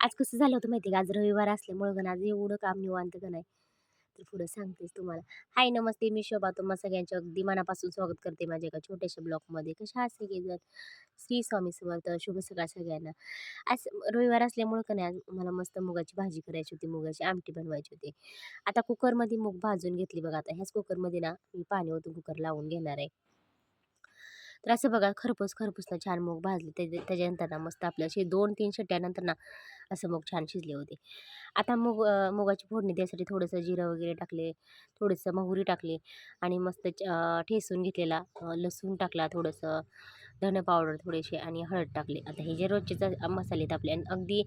आज कसं झालं होतं माहिती आहे का? आज रविवार असल्यामुळं का नाही आज एवढं काम निवांत का नाही. तर पुढं सांगतेच तुम्हाला. हाय नमस्ते, मी शोभा तुम्हा सगळ्यांचं अगदी मनापासून स्वागत करते माझ्या एका छोट्याशा ब्लॉगमध्ये. कशा आहात सगळेजण? श्री स्वामी समर्थ. शुभ सकाळ सगळ्यांना. आज रविवार असल्यामुळं का नाही आज मला मस्त मुगाची भाजी करायची होती, मुगाची आमटी बनवायची होती. आता कुकरमध्ये मूग भाजून घेतली बघा. आता ह्याच कुकरमध्ये ना मी पाणी ओतून कुकर लावून घेणार आहे. तर असं बघा खरपूस ना छान मूग भाजले त्याच्यानंतर ना मस्त आपल्या असे 2-3 शिट्ट्यानंतर ना असं मूग छान शिजले होते. आता मुगाची फोडणी द्यायसाठी थोडंसं जिरं वगैरे टाकले, थोडंसं मोहरी टाकली आणि मस्त ठेचून घेतलेला लसूण टाकला थोडंसं, धने पावडर थोडेसे आणि हळद टाकली. आता हे जे रोजचे मसाले आहेत आपले आणि अगदी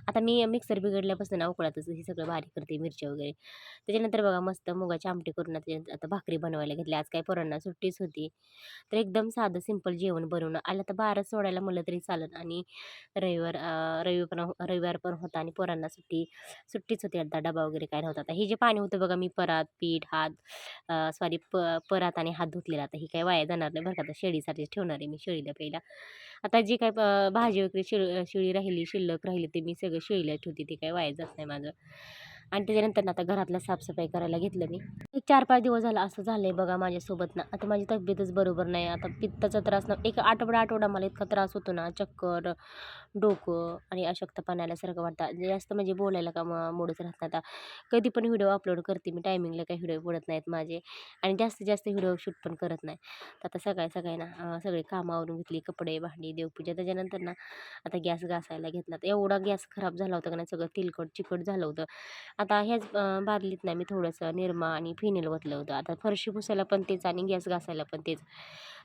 आता मी मिक्सर बिघडल्यापासून ना उकळातच हे सगळं बारीक करते मिरच्या वगैरे. त्याच्यानंतर बघा मस्त मुगाची आमटी करून आता भाकरी बनवायला घेतली. आज काही पोरांना सुट्टीच होती. तर एकदम साधं सिंपल जेवण बनवणं आलं तर 12 सोडायला म्हणलं तरी चालेल आणि रविवार पण होता आणि पोरांना सुट्टीच होती. आता डबा वगैरे काय नव्हता. आता हे जे पाणी होतं बघा मी परात, पीठ, सॉरी परात आणि हात धुतलेला. आता ही काही वाया जाणार नाही बरं का. आता शेळीसाठीच ठेवणार आहे मी शेळीला प्यायला. आता जी काही भाजी वगैरे शिळी राहिली, शिल्लक राहिली ते मी सगळं शेळीला ठेवते. ते काही वाया जात नाही माझं. आणि त्याच्यानंतर ना आता घरातलं साफसफाई करायला घेतलं मी. एक 4-5 दिवस झाला असं झालंय बघा माझ्यासोबत ना. आता माझी तब्येतच बरोबर नाही. आता पित्ताचा त्रास ना एक आठवडा मला इतका त्रास होतो ना, चक्कर, डोकं आणि अशक्तपणा आल्यासारखं वाटतं. जास्त म्हणजे बोलायला का मूडच राहत नाही आता. कधी पण व्हिडिओ अपलोड करते मी. टायमिंगला काही व्हिडिओ पडत नाहीत माझे आणि जास्तीत जास्त व्हिडिओ शूट पण करत नाही. तर आता सकाळी ना सगळे कामं आवरून घेतली. कपडे, भांडी, देवपूजा. त्याच्यानंतर ना आता गॅस घासायला घेतला. तर एवढा गॅस खराब झाला होता का नाही, सगळं तेलकट, चिकट झालं होतं. आता ह्याच बादलीत ना मी थोडंसं निरमा आणि फिनेल ओतलं होतं. आता फरशी पुसायला पण तेच आणि गॅस घासायला पण तेच.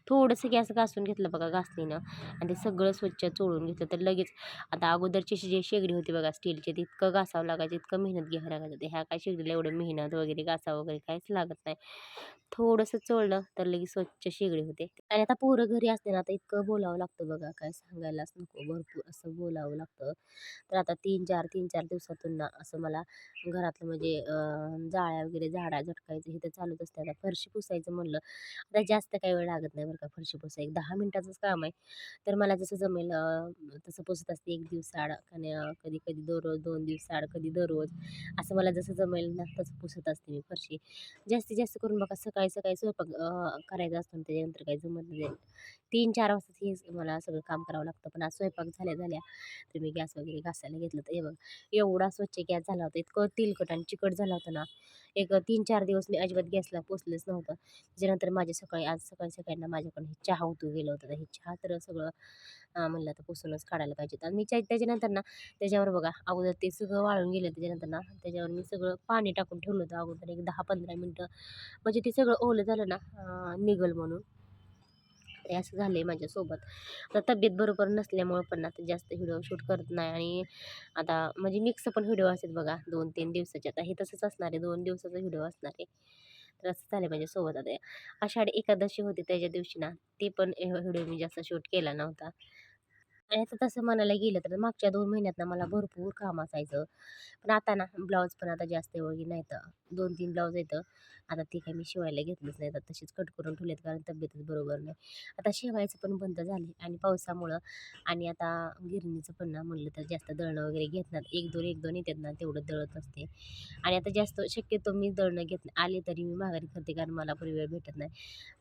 थोडंसं गॅस घासून घेतलं बघा घासणीनं आणि ते सगळं स्वच्छ चोळून घेतलं. तर लगेच आता अगोदरची जी शेगडी होती बघा स्टीलची, तितकं घासावं लागायचं, इतकं मेहनत घ्यावं लागायचं. ते ह्या काय शेगडीला एवढं मेहनत वगैरे घासावं वगैरे काहीच लागत नाही. थोडंसं चोळलं तर लगेच स्वच्छ शेगडी होते. आणि आता पोरं घरी असते ना, आता इतकं बोलावं लागतं बघा, काय सांगायलाच नको. भरपूर असं बोलावं लागतं. तर आता 3-4 दिवसातून ना असं मला घरातलं म्हणजे जाळ्या वगैरे झटकायचं हे तर चालूच असते. आता फरशी पुसायचं म्हणलं, आता जास्त काही वेळ लागत नाही बरं का फरशी पुसायला. एक 10 मिनिटाचंच काम आहे. तर मला जसं जमेल तसं पुसत असते. 1 दिवसाआड आणि कधी-कधी दररोज, 2 दिवसाआड, कधी दररोज असं मला जसं जमेल ना तसं पुसत असते मी फरशी. जास्तीत जास्त करून बघा सकाळी स्वयंपाक करायचा असतो आणि त्याच्यानंतर काही जमत नाही. 3-4 वाजता हे मला सगळं काम करावं लागतं. पण आज स्वयंपाक झाल्या तर मी गॅस वगैरे घासायला घेतलं. तर हे बघा एवढा स्वच्छ गॅस झाला होता. इतकं तेलकट आणि चिकट झाला होता ना, एक 3-4 दिवस मी अजिबात गॅसला पोचलेच नव्हतं. त्याच्यानंतर आज सकाळी ना माझ्याकडून हे चहा उतू गेलं होतं. तर हे चहा तर सगळं म्हणलं आता पुसूनच काढायला पाहिजे. आणि मी त्याच्यानंतर ना त्याच्यावर बघा अगोदर ते सगळं वाळून गेलं. त्याच्यानंतर ना त्याच्यावर मी सगळं पाणी टाकून ठेवलं होतं अगोदर एक 10-15 मिनिटं. म्हणजे ते सगळं ओलं झालं ना निघल म्हणून. हे असं झालंय माझ्यासोबत. आता तब्येत बरोबर नसल्यामुळं पण ना आता जास्त व्हिडिओ शूट करत नाही आणि आता म्हणजे मिक्स पण व्हिडिओ असतात बघा 2-3 दिवसाचे. आता हे तसंच असणार आहे 2 दिवसाचा व्हिडिओ असणार आहे. तर असं झालं माझ्यासोबत आता. आषाढी एकादशी होती त्याच्या दिवशी ना ते पण व्हिडिओ मी जास्त शूट केला नव्हता. आणि आता तसं म्हणायला गेलं तर मागच्या 2 महिन्यात ना मला भरपूर काम असायचं. पण आता ना ब्लाऊज पण आता जास्त एवढी नाहीत. 2-3 ब्लाऊज आहेत. आता ती काही मी शिवायला घेतलीच नाहीत. आता तशीच कट करून ठेवलेत कारण तब्येतच बरोबर नाही. आता शिवायचं पण बंद झाले आणि पावसामुळं आणि आता गिरणीचं पण ना म्हणलं तर जास्त दळणं वगैरे घेत नाहीत. 1-2 येतात ना तेवढं दळत असते. आणि आता जास्त शक्यतो मी दळणं घेत नाही. आले तरी मी माघारी करते कारण मला पण वेळ भेटत नाही.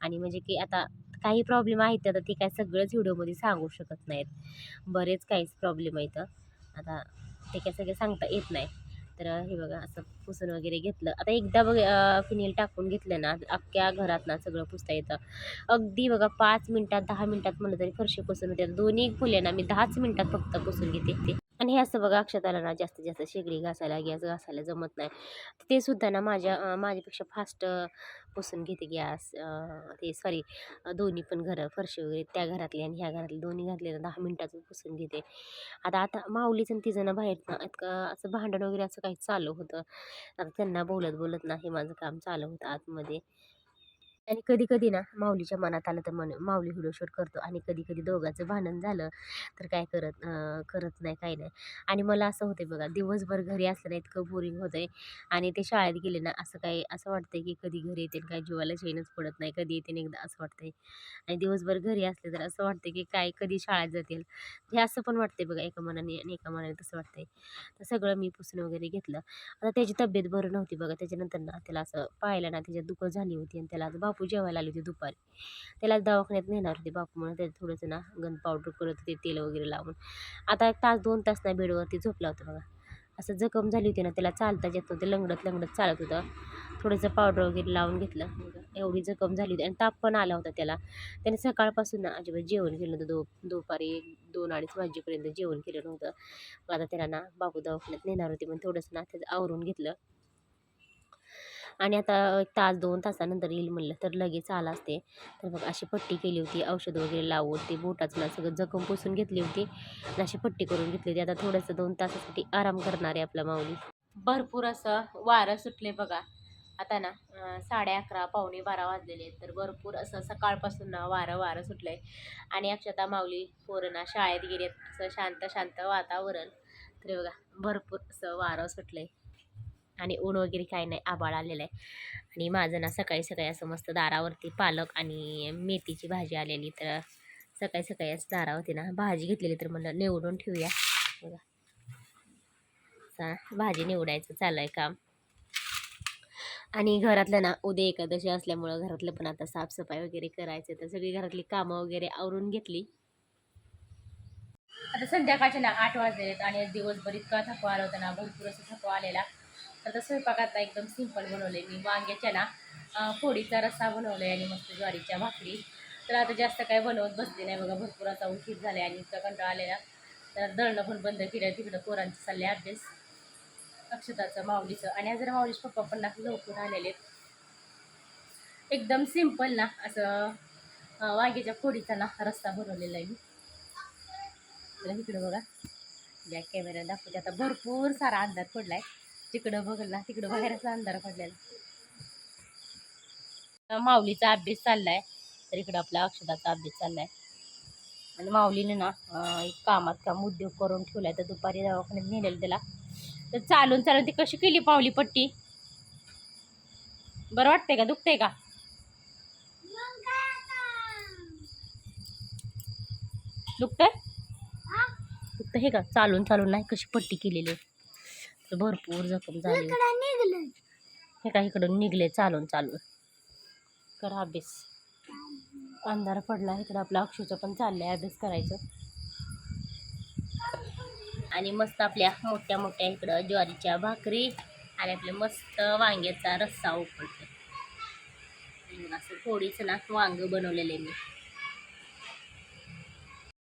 आणि म्हणजे की आता काही प्रॉब्लेम आहेत आता ते काय सगळंच व्हिडिओमध्ये सांगू शकत नाहीत. बरेच काहीच प्रॉब्लेम आहेत. आता ते काय सगळे सांगता येत नाही. तर हे बघा असं पुसून वगैरे घेतलं. आता एकदा फिनेल टाकून घेतलं ना अख्ख्या घरात ना सगळं पुसता येतं. अगदी बघा 5 मिनिटात 10 मिनिटात म्हणलं तरी फरशी पुसून होते. दोन्ही खोल्या ना मी 10च मिनिटात फक्त पुसून घेते. आणि हे असं बघा अक्षताला ना जास्तीत जास्त शेगडी घासायला, गॅस घासायला जमत नाही. ते सुद्धा ना माझ्यापेक्षा फास्ट पुसून घेते गॅस ते सॉरी दोन्ही पण घरं फरशी वगैरे त्या घरातली आणि ह्या घरातली दोन्ही घातले ना 10 मिनिटाचं पुसून घेते. आता माऊलीचं आणि तिचं ना बाहेर ना इतकं असं भांडण वगैरे असं काही चालू होतं. आता त्यांना बोलत ना हे माझं काम चालू होतं आतमध्ये. आणि कधी-कधी ना माऊलीच्या मनात आलं तर माऊली व्हिडिओ शूट करतो आणि कधी-कधी दोघांचं भांडण झालं तर काय करत नाही, काही नाही. आणि मला असं होतंय बघा, दिवसभर घरी असलं ना इतकं बोरिंग होतंय आणि ते शाळेत गेले ना असं वाटतंय की कधी घरी येतील, काय जीवाला चैनच पडत नाही, कधी येतील एकदा असं वाटतंय. आणि दिवसभर घरी असले तर असं वाटतंय की काय कधी शाळेत जातील. हे असं पण वाटतंय बघा एका मनाने आणि एका मनाने तसं वाटतंय. तर सगळं मी पुसून वगैरे घेतलं. आता त्याची तब्येत बरं नव्हती बघा. त्याच्यानंतर ना त्याला असं पाहायला ना त्याच्यात दुखत झाली होती आणि त्याला आज बापू जेवायला आले होते दुपारी. त्याला दवाखान्यात नेणार होते बापू म्हणून त्याचं थोडंसं ना गंध पावडर करत होते तेल वगैरे लावून. आता 1 तास 2 तास ना बेडवरती झोपला होता बघा. असं जखम झाली होती ना त्याला चालताच येत नव्हतं. लंगडत-लंगडत चालत होतं. थोडंसं पावडर वगैरे लावून घेतलं. एवढी जखम झाली होती आणि ताप पण आला होता त्याला. त्याने सकाळपासून ना अजिबात जेवण केलं नव्हतं. दुपारी 2-2:30 वाजेपर्यंत जेवण केलं नव्हतं. मग आता त्याला ना बापू दवाखान्यात नेणार होते. मग थोडंसं ना त्याचं आवरून घेतलं. आणि आता 1 तास 2 तासानंतर येईल म्हणलं तर लगेच आला असते. तर बघ अशी पट्टी केली होती औषध वगैरे लावून ते बोटाचं ना सगळं जखम पुसून घेतली होती आणि अशी पट्टी करून घेतली होती. आता थोडंसं 2 तासासाठी आराम करणार आहे आपला माऊली. भरपूर असं वारं सुटले बघा. आता ना 11:30 पावणे 12 वाजलेले आहेत. तर भरपूर असं सकाळपासून ना वारं सुटलंय आणि अक्षता माऊली पोरं ना शाळेत गेलेत. असं शांत शांत वातावरण. तर बघा भरपूर असं वारं सुटलंय. आणि ऊन वगैरे काही नाही, आभाळ आलेलं आहे. आणि माझं ना सकाळी सकाळी असं मस्त दारावरती पालक आणि मेथीची भाजी आलेली. तर सकाळी सकाळी असं दारावरती ना भाजी घेतलेली तर म्हणलं निवडून ठेवूया. बघा भाजी निवडायचं चालू आहे काम. आणि घरातलं ना उद्या एकादशी असल्यामुळं घरातलं पण आता साफसफाई वगैरे करायचं. तर सगळी घरातली कामं वगैरे आवरून घेतली. आता संध्याकाळचे ना 8 वाजलेत आणि दिवसभर इतका थकवा आला होता ना, भरपूर असं थकवा आलेला. तर स्वयंपाकात एकदम सिंपल बनवले मी वांग्याच्या ना फोडीचा रस्सा बनवला आहे आणि मस्त ज्वारीच्या भाकरी. तर आता जास्त काय बनवत बसले नाही बघा, भरपूर आता उशीर झाले आणि इतका कंटाळा आलेला. तर दळणं पण बंद केलं. तिकडं पोरांचं चालले अभ्यास, अक्षताचं माऊलीचं. आणि आज जरा माऊलीचे पप्पा पण ना लवकर आलेले आहेत. एकदम सिंपल ना असं वांग्याच्या फोडीचा ना रस्सा बनवलेला आहे मी. तर इकडं बघा बॅक कॅमेरा दाखवते. आता भरपूर सारा अंधार पडलाय. जिकडं बघल ना तिकडं बाहेरचा अंधार पडलेला. माऊलीचा अभ्यास चाललाय तर इकडं आपल्या अक्षताचा अभ्यास चाललाय. आणि माऊलीने ना एक कामात काम उद्योग करून ठेवलाय. तर दुपारी दवाखान्यात नेलेलं त्याला. तर चालून चालून ती कशी केली पावली पट्टी. बरं वाटतंय का, दुखतंय का? दुखतंय दुखतं हे का, चालून चालून नाही कशी पट्टी केलेली आहे. तर भरपूर जखम झाली. हे का इकडून निघले चालून चालून. करा अभ्यास. अंधार पडला. इकडं आपलं अक्षूचं पण चाललंय अभ्यास करायचं. आणि मस्त आपल्या मोठ्या मोठ्या इकडं ज्वारीच्या भाकरी आणि आपल्या मस्त वांग्याचा रस्सा उकळतो. असं थोडीच ना वांग बनवलेले मी.